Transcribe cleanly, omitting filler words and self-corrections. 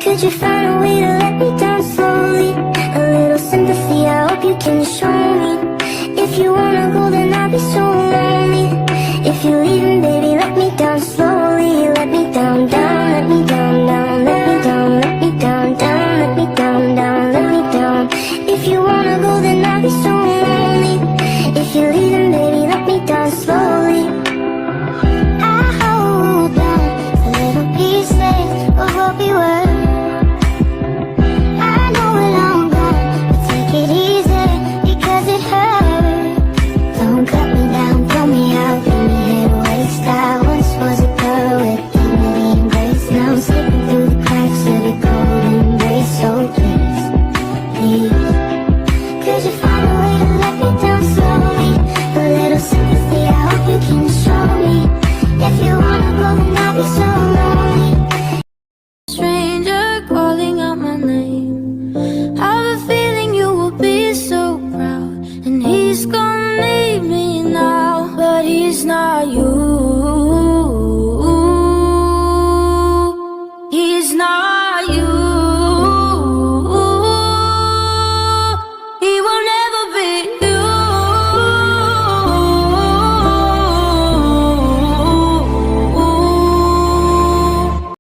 Could you find a way to let me down slowly? A little sympathy, I hope you can show me. If you wanna go, then I'll be so lonely. If you're leaving, baby, let me down slowly. Let me down, down, let me down, down, let me down, let me down, down, let me down, down, let me down. If you wanna go, then I'll be so lonely. If you're leaving, baby, let me down slowly. I hold on a little piece of what we were.